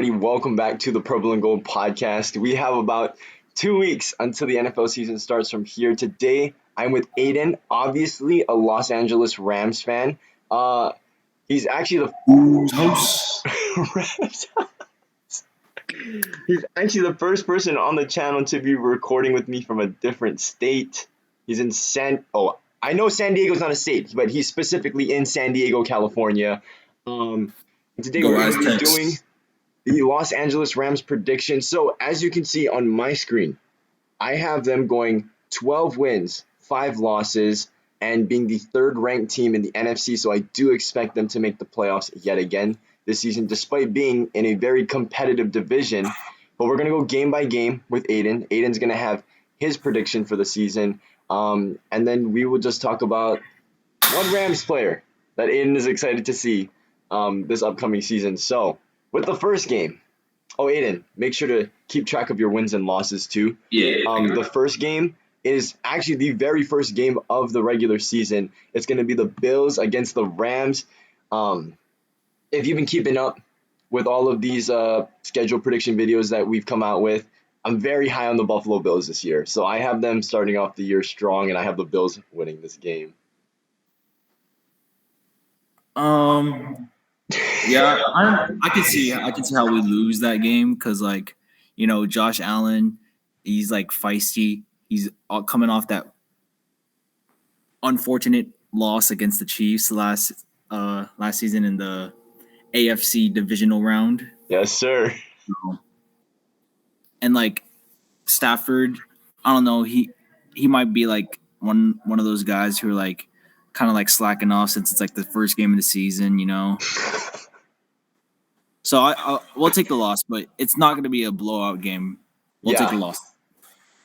Welcome back to the Purple and Gold podcast. We have about 2 weeks until the NFL season starts from here. Today, I'm with Aiden, obviously a Los Angeles Rams fan. He's actually House. he's actually the first person on the channel to be recording with me from a different state. He's in I know San Diego's not a state, but he's specifically in San Diego, California. And today Go we're going to be Aztecs. doing the Los Angeles Rams prediction. So as you can see on my screen, I have them going 12 wins, 5 losses, and being the third ranked team in the NFC. So I do expect them to make the playoffs yet again this season, despite being in a very competitive division. But we're going to go game by game with Aiden. Aiden's going to have his prediction for the season. And then we will just talk about one Rams player that Aiden is excited to see this upcoming season. So with the first game, Aiden, make sure to keep track of your wins and losses too. Yeah. The first game is actually the very first game of the regular season. It's going to be the Bills against the Rams. If you've been keeping up with all of these schedule prediction videos that we've come out with, I'm very high on the Buffalo Bills this year. So I have them starting off the year strong, and I have the Bills winning this game. Yeah, I can see how we lose that game because Josh Allen, he's like feisty. He's coming off that unfortunate loss against the Chiefs last season in the AFC divisional round. Yes, sir. And Stafford, I don't know, he might be like one of those guys who are like kind of like slacking off since it's like the first game of the season, So we'll take the loss, but it's not going to be a blowout game. We'll take the loss.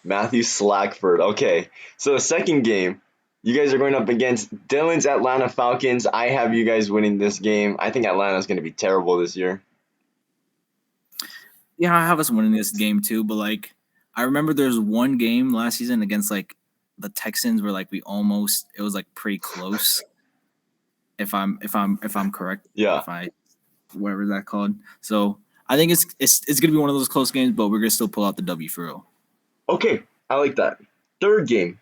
Matthew Slackford. Okay, so the second game, you guys are going up against Dylan's Atlanta Falcons. I have you guys winning this game. I think Atlanta's going to be terrible this year. Yeah, I have us winning this game too, but I remember there's one game last season against the Texans where it was pretty close. If I'm correct. Yeah. Whatever that called. So I think it's gonna be one of those close games, but we're gonna still pull out the W for real. Okay, I like that. Third game,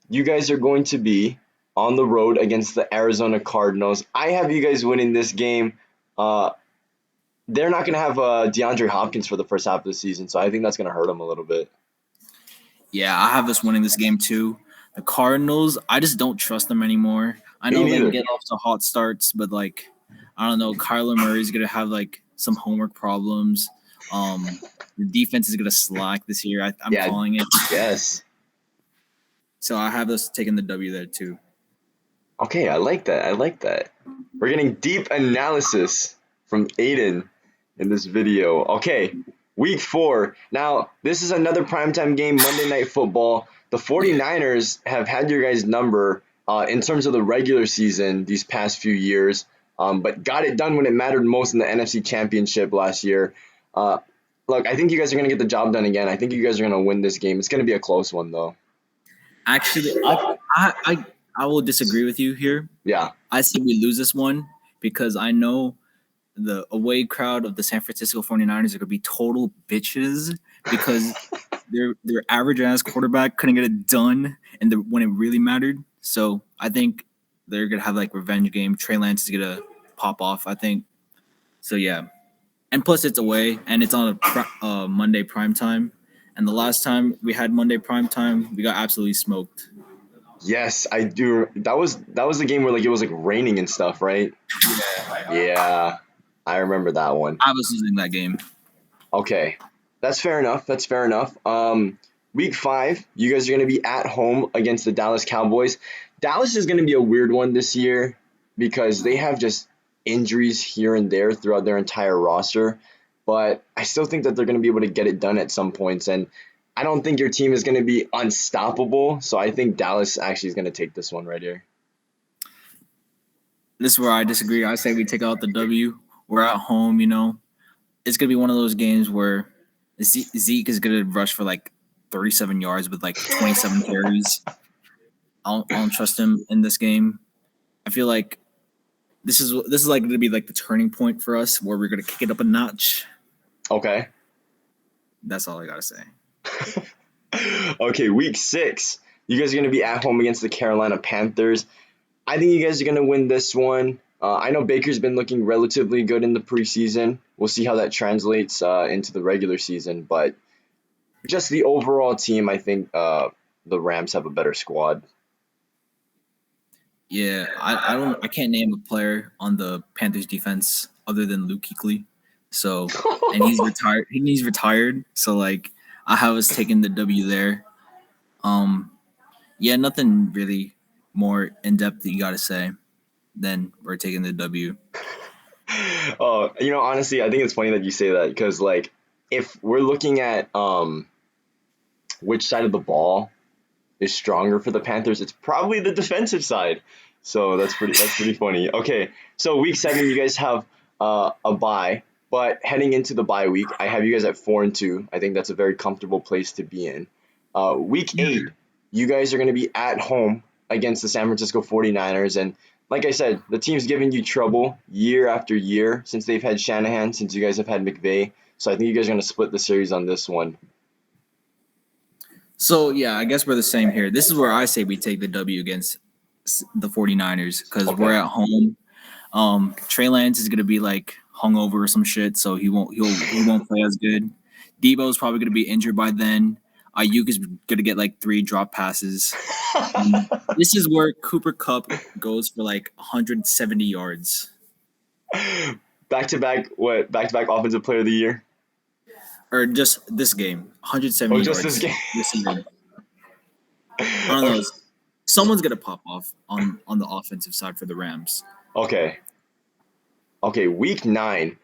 you guys are going to be on the road against the Arizona Cardinals. I have you guys winning this game. They're not going to have DeAndre Hopkins for the first half of the season, so I think that's going to hurt them a little bit. Yeah, I have us winning this game too. The Cardinals, I just don't trust them anymore. I know they can get off to hot starts, but I don't know. Kyler Murray's going to have some homework problems. The defense is going to slack this year. I'm calling it. Yes. So I have us taking the W there too. Okay, I like that. We're getting deep analysis from Aiden in this video. Okay, week 4. Now, this is another primetime game, Monday Night Football. The 49ers have had your guys' number in terms of the regular season these past few years, but got it done when it mattered most in the NFC Championship last year. Look, I think you guys are going to get the job done again. I think you guys are going to win this game. It's going to be a close one, though. Actually, I will disagree with you here. Yeah. I say we lose this one because I know the away crowd of the San Francisco 49ers are going to be total bitches because their average-ass quarterback couldn't get it done when it really mattered. So I think they're going to have revenge game. Trey Lance is going to pop off, I think. So, yeah. And plus it's away, and it's on a Monday primetime. And the last time we had Monday primetime, we got absolutely smoked. Yes, I do. That was the game where it was raining and stuff, right? Yeah. I remember that one. I was losing that game. Okay. That's fair enough. Week 5, you guys are going to be at home against the Dallas Cowboys. Dallas is going to be a weird one this year because they have just injuries here and there throughout their entire roster. But I still think that they're going to be able to get it done at some points. And I don't think your team is going to be unstoppable. So I think Dallas actually is going to take this one right here. This is where I disagree. I say we take out the W. We're at home, It's going to be one of those games where Zeke is going to rush for 37 yards with 27 carries. I don't trust him in this game. I feel like this is going to be the turning point for us where we're going to kick it up a notch. Okay. That's all I gotta say. Okay, week 6. You guys are going to be at home against the Carolina Panthers. I think you guys are going to win this one. I know Baker's been looking relatively good in the preseason. We'll see how that translates into the regular season, but just the overall team, I think the Rams have a better squad. Yeah, I can't name a player on the Panthers defense other than Luke Kuechly. So, and he's retired. He's retired. So like, I have us taking the W there. Um, yeah, nothing really more in depth that you gotta say than we're taking the W. Oh, honestly, I think it's funny that you say that because, like, if we're looking at which side of the ball is stronger for the Panthers, it's probably the defensive side. So that's pretty funny. Okay, so week 7, you guys have a bye, but heading into the bye week, I have you guys at 4-2. I think that's a very comfortable place to be in. Week Yeah. 8, you guys are going to be at home against the San Francisco 49ers, and like I said, the team's giving you trouble year after year since they've had Shanahan, since you guys have had McVay. So I think you guys are going to split the series on this one. So yeah, I guess we're the same here. This is where I say we take the W against the 49ers because we're Okay. at home. Trey Lance is gonna be like hungover or some shit, so he won't play as good. Debo's probably gonna be injured by then. Ayuk is gonna get like 3 drop passes. And this is where Cooper Cup goes for like 170 yards. Back to back, what? Back to back offensive player of the year. Or just this game, Oh, 170 just this yards game. this year. I don't Okay. know. Someone's gonna pop off on the offensive side for the Rams. Okay. Okay. Week 9.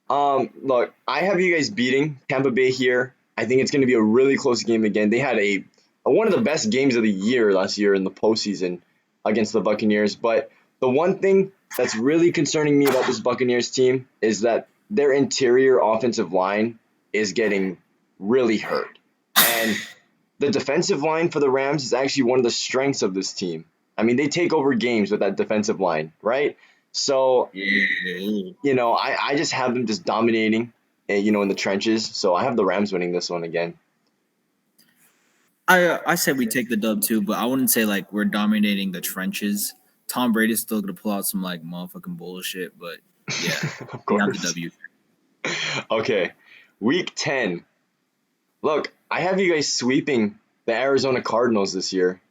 Look, I have you guys beating Tampa Bay here. I think it's going to be a really close game again. They had a one of the best games of the year last year in the postseason against the Buccaneers. But the one thing that's really concerning me about this Buccaneers team is that their interior offensive line is getting really hurt. And the defensive line for the Rams is actually one of the strengths of this team. I mean, they take over games with that defensive line, right? So, Yeah. I just have them just dominating, in the trenches. So I have the Rams winning this one again. I said we take the dub too, but I wouldn't say like we're dominating the trenches. Tom Brady's still gonna pull out some like motherfucking bullshit, but yeah, Of we have the course. W. Okay. Week 10. Look, I have you guys sweeping the Arizona Cardinals this year.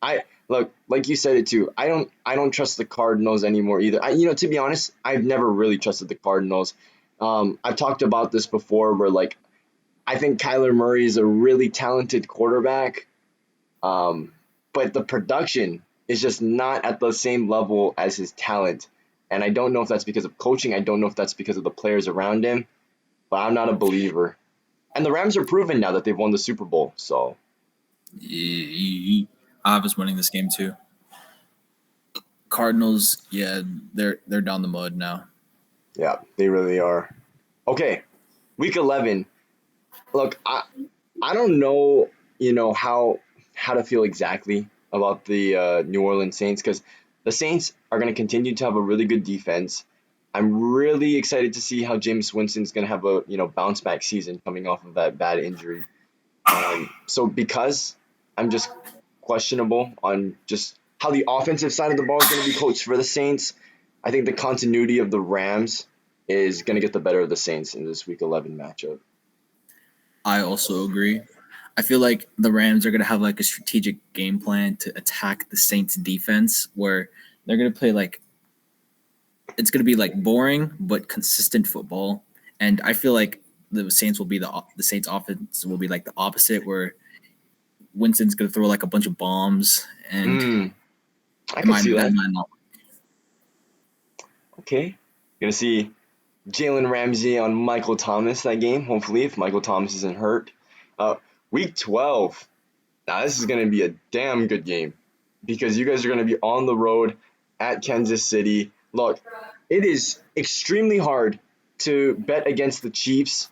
I look, like you said it too. I don't trust the Cardinals anymore either. To be honest, I've never really trusted the Cardinals. I've talked about this before where like I think Kyler Murray is a really talented quarterback, um, but the production is just not at the same level as his talent. And I don't know if that's because of coaching. I don't know if that's because of the players around him, but I'm not a believer. And the Rams are proven now that they've won the Super Bowl. So, Yeah, I have us winning this game too. Cardinals, yeah, they're down the mud now. yeah, they really are. Okay, week 11. Look, I don't know, how to feel exactly about the New Orleans Saints because the Saints are going to continue to have a really good defense. I'm really excited to see how James Winston's going to have a bounce back season coming off of that bad injury. So because I'm just questionable on just how the offensive side of the ball is going to be coached for the Saints, I think the continuity of the Rams is going to get the better of the Saints in this Week 11 matchup. I also agree. I feel like the Rams are gonna have like a strategic game plan to attack the Saints defense where they're gonna play like it's gonna be like boring but consistent football. And I feel like the Saints will be the Saints offense will be like the opposite where Winston's gonna throw like a bunch of bombs and Mm, I it could might see that that. might not. Okay. Gonna see Jalen Ramsey on Michael Thomas that game, hopefully, if Michael Thomas isn't hurt. Uh, Week 12. Now, this is going to be a damn good game because you guys are going to be on the road at Kansas City. Look, it is extremely hard to bet against the Chiefs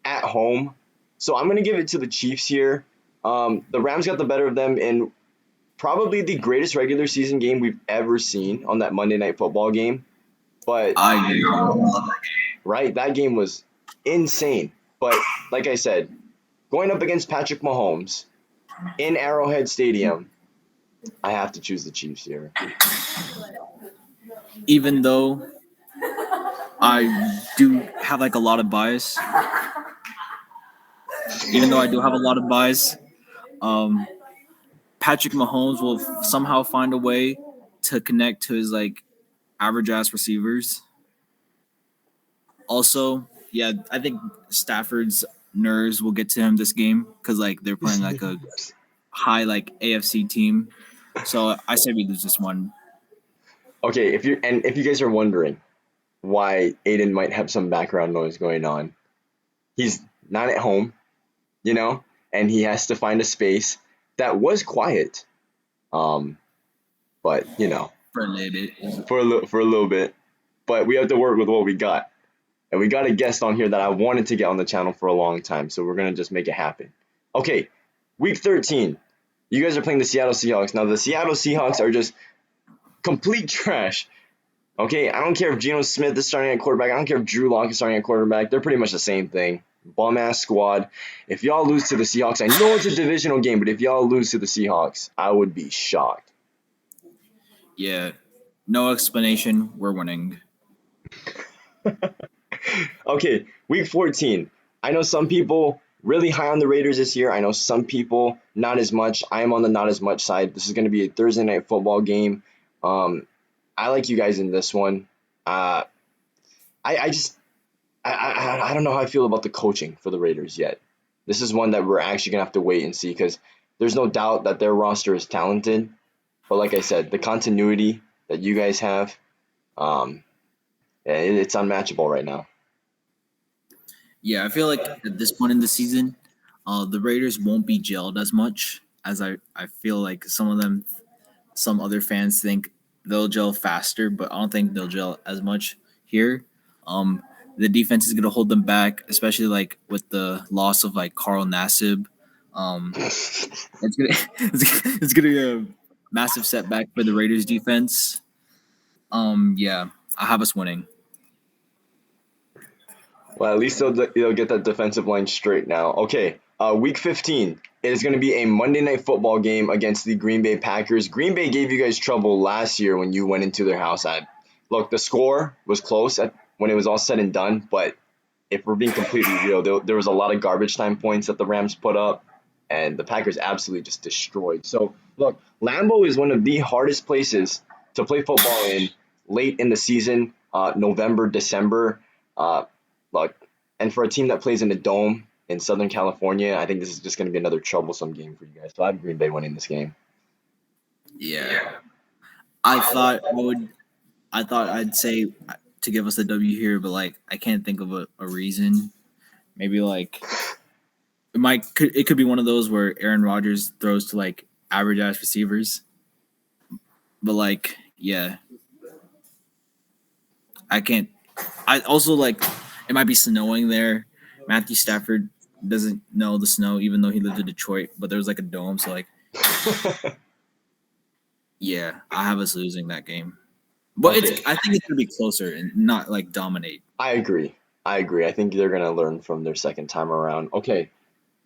at home. So I'm going to give it to the Chiefs here. The Rams got the better of them in probably the greatest regular season game we've ever seen on that Monday Night Football game. But I agree. right, that game was insane. But like I said, going up against Patrick Mahomes in Arrowhead Stadium, I have to choose the Chiefs here. Even though I do have like a lot of bias, even though I do have a lot of bias, um, Patrick Mahomes will somehow find a way to connect to his like average ass receivers. Also, yeah, I think Stafford's nerves will get to him this game because like they're playing like a high like AFC team. So I say we lose this one. Okay, if you guys are wondering why Aiden might have some background noise going on, he's not at home, you know, and he has to find a space that was quiet. Um, but you know, For a little bit. for a little bit. But we have to work with what we got. And we got a guest on here that I wanted to get on the channel for a long time, so we're gonna just make it happen. Okay, week 13. You guys are playing the Seattle Seahawks. Now the Seattle Seahawks are just complete trash. Okay, I don't care if Geno Smith is starting at quarterback. I don't care if Drew Lock is starting at quarterback. They're pretty much the same thing. Bum ass squad. If y'all lose to the Seahawks, I know it's a divisional game, but if y'all lose to the Seahawks, I would be shocked. Yeah. No explanation. We're winning. Okay, week 14. I know some people really high on the Raiders this year. I know some people not as much. I am on the not as much side. This is going to be a Thursday night football game. I like you guys in this one. I just I don't know how I feel about the coaching for the Raiders yet. This is one that we're actually gonna have to wait and see because there's no doubt that their roster is talented. But like I said, the continuity that you guys have, yeah, it's unmatchable right now. Yeah, I feel like at this point in the season, the Raiders won't be gelled as much as I feel like some other fans think they'll gel faster, but I don't think they'll gel as much here. Um, the defense is gonna hold them back, especially like with the loss of like Carl Nassib. Um, it's gonna it's gonna be a massive setback for the Raiders defense. Yeah, I have us winning. Well, at least they'll get that defensive line straight now. Okay, week 15. It is going to be a Monday Night Football game against the Green Bay Packers. Green Bay gave you guys trouble last year when you went into their house. Look, the score was close when it was all said and done, but if we're being completely real, there was a lot of garbage time points that the Rams put up, and the Packers absolutely just destroyed. So, look, Lambeau is one of the hardest places to play football in late in the season, November, December. Uh, look, and for a team that plays in a dome in Southern California, I think this is just going to be another troublesome game for you guys. So I have Green Bay winning this game. Yeah, I thought I would. I thought I'd say to give us a W here, but like I can't think of a reason. Maybe like it could be one of those where Aaron Rodgers throws to like average ass receivers. But like, yeah, I can't. I also like it might be snowing there. Matthew Stafford doesn't know the snow, even though he lived in Detroit. But there was like a dome, so like, yeah, I have us losing that game. But Okay. I think it's gonna be closer and not like dominate. I agree. I agree. I think they're gonna learn from their second time around. Okay.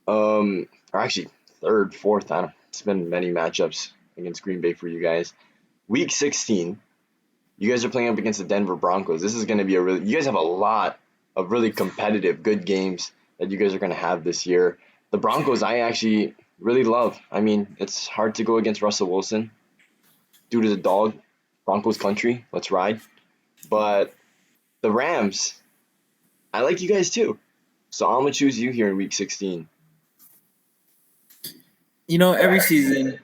Or actually third, fourth. I don't. It's been many matchups against Green Bay for you guys. Week 16. You guys are playing up against the Denver Broncos. This is gonna be you guys have a lot of really competitive, good games that you guys are gonna have this year. The Broncos, I actually really love. I mean, it's hard to go against Russell Wilson due to the dog. Broncos country. Let's ride. But the Rams, I like you guys too. So I'm gonna choose you here in week 16. You know, every season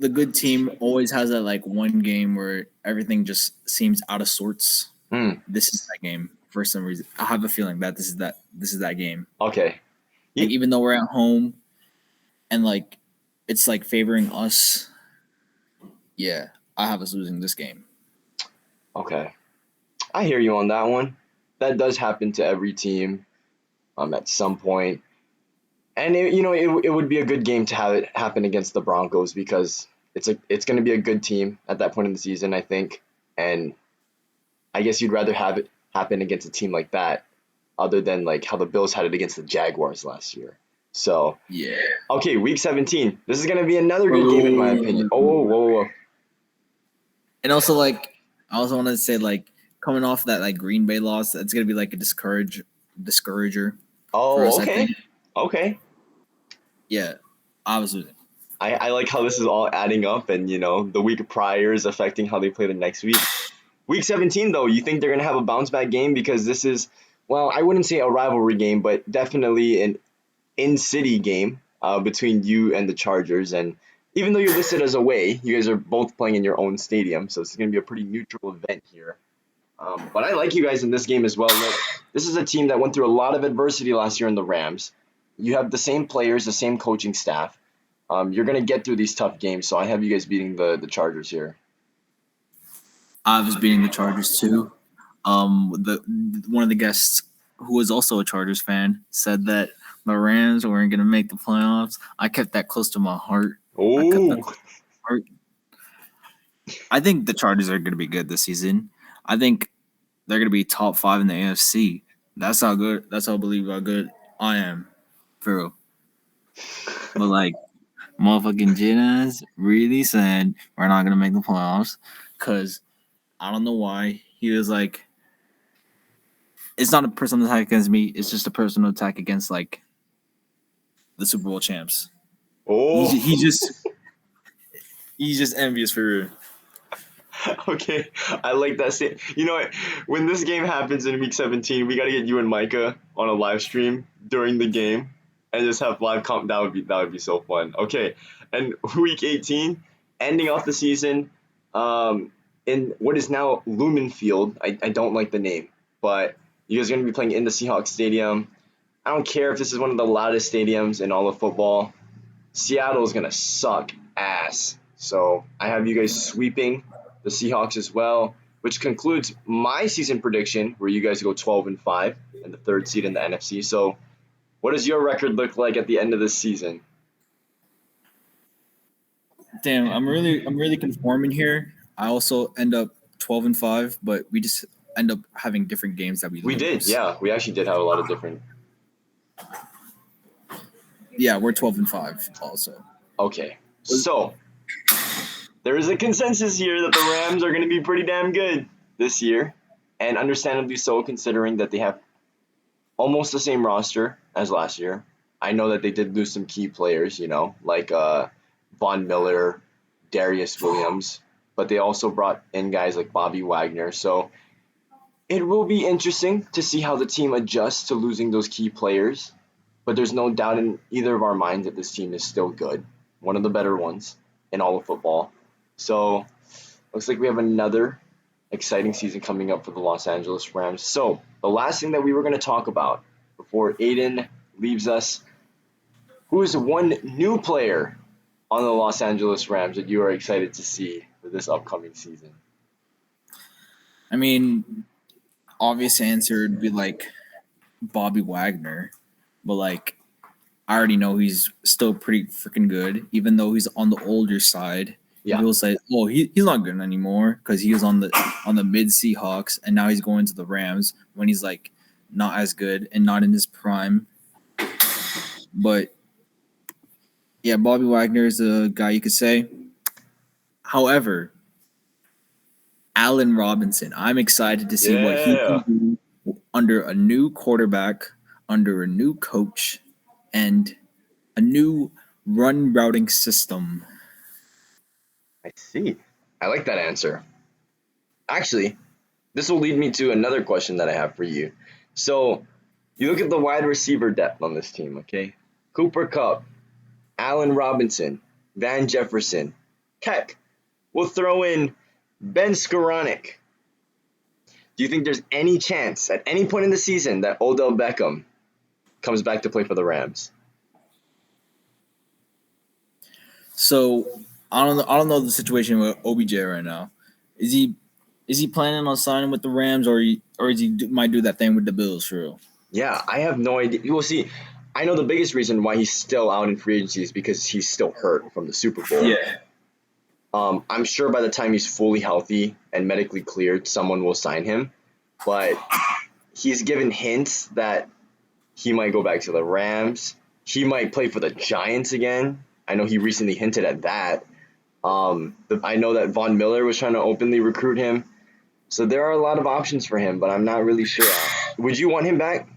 the good team always has that like one game where everything just seems out of sorts. Hmm. This is that game for some reason. I have a feeling that this is that game. Okay. Like even though we're at home and like it's like favoring us, yeah, I have us losing this game. Okay. I hear you on that one. That does happen to every team at some point. And it would be a good game to have it happen against the Broncos because it's going to be a good team at that point in the season, I think. And I guess you'd rather have it happen against a team like that other than like how the Bills had it against the Jaguars last year. So, Yeah. okay, week 17. This is going to be another Wait, good wait, game in wait, my wait, opinion. wait, Oh, wait, whoa, wait. whoa, whoa. And also, like, I also want to say, like, coming off that like Green Bay loss, that's gonna be like a discourager for Oh, us. I okay. think. Okay. Yeah, obviously. I like how this is all adding up and, the week prior is affecting how they play the next week. Week 17, though, you think they're going to have a bounce back game because this is, well, I wouldn't say a rivalry game, but definitely an in-city game between you and the Chargers. And even though you're listed as away, you guys are both playing in your own stadium, so it's going to be a pretty neutral event here. But I like you guys in this game as well. Look, this is a team that went through a lot of adversity last year in the Rams. You have the same players, the same coaching staff. You're going to get through these tough games, so I have you guys beating the Chargers here. I was beating the Chargers too. The one of the guests who was also a Chargers fan said that the Rams weren't gonna make the playoffs. I kept that close to my heart. I kept that Oh, close to my heart. I think the Chargers are gonna be good this season. I think they're gonna be top 5 in the AFC. That's how good. That's how believe how good I am, for real. But like, motherfucking Jennings really said we're not gonna make the playoffs because I don't know why he was like, it's not a personal attack against me. It's just a personal attack against like the Super Bowl champs. He oh. he just he's just envious for real. Okay, I like that. You know what? When this game happens in week 17, we got to get you and Micah on a live stream during the game and just have live comp. That would be so fun. Okay, and week 18, ending off the season, in what is now Lumen Field. I don't like the name, but you guys are going to be playing in the Seahawks Stadium. I don't care if this is one of the loudest stadiums in all of football. Seattle is going to suck ass. So I have you guys sweeping the Seahawks as well, which concludes my season prediction where you guys go 12-5 and the third seed in the NFC. So what does your record look like at the end of this season? Damn, I'm really conforming here. I also end up 12-5, but we just end up having different games that we We did, lose. yeah. We actually did have a lot of different. Yeah, we're 12-5 also. Okay, so there is a consensus here that the Rams are going to be pretty damn good this year, and understandably so, considering that they have almost the same roster as last year. I know that they did lose some key players, like Von Miller, Darius Williams, but they also brought in guys like Bobby Wagner. So it will be interesting to see how the team adjusts to losing those key players. But there's no doubt in either of our minds that this team is still good, one of the better ones in all of football. So looks like we have another exciting season coming up for the Los Angeles Rams. So the last thing that we were going to talk about before Aiden leaves us, who is one new player on the Los Angeles Rams that you are excited to see for this upcoming season? I mean, obvious answer would be like Bobby Wagner, but like I already know he's still pretty freaking good, even though he's on the older side. Yeah. People say, "Oh, he's not good anymore" because he was on the mid Seahawks, and now he's going to the Rams when he's like not as good and not in his prime. But yeah, Bobby Wagner is a guy you could say. However, Allen Robinson, I'm excited to see what he Yeah. can do under a new quarterback, under a new coach, and a new run routing system. I see. I like that answer. Actually, this will lead me to another question that I have for you. So, you look at the wide receiver depth on this team, okay? Cooper Kupp, Allen Robinson, Van Jefferson. Heck, we'll throw in Ben Skoranek. Do you think there's any chance at any point in the season that Odell Beckham comes back to play for the Rams? So I don't know the situation with OBJ right now. Is he planning on signing with the Rams or is he might do that thing with the Bills for real? Yeah, I have no idea. You will see. I know the biggest reason why he's still out in free agency is because he's still hurt from the Super Bowl. Yeah. I'm sure by the time he's fully healthy and medically cleared, someone will sign him. But he's given hints that he might go back to the Rams. He might play for the Giants again. I know he recently hinted at that. I know that Von Miller was trying to openly recruit him. So there are a lot of options for him, but I'm not really sure. Would you want him back?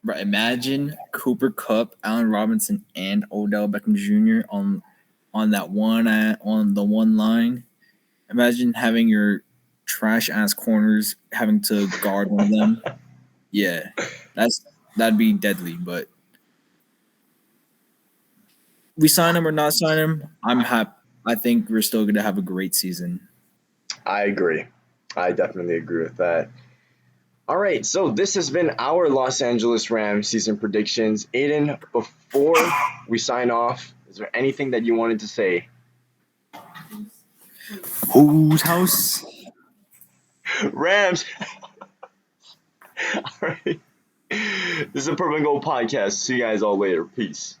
Right, imagine Cooper Kupp, Allen Robinson, and Odell Beckham Jr. on that one on the one line. Imagine having your trash ass corners having to guard one of them. Yeah, that'd be deadly. But we sign him or not sign him, I'm happy. I think we're still gonna have a great season. I agree. I definitely agree with that. All right, so this has been our Los Angeles Rams season predictions. Aiden, before we sign off, is there anything that you wanted to say? Whose house? Rams! All right. This is a Purple and Gold podcast. See you guys all later. Peace.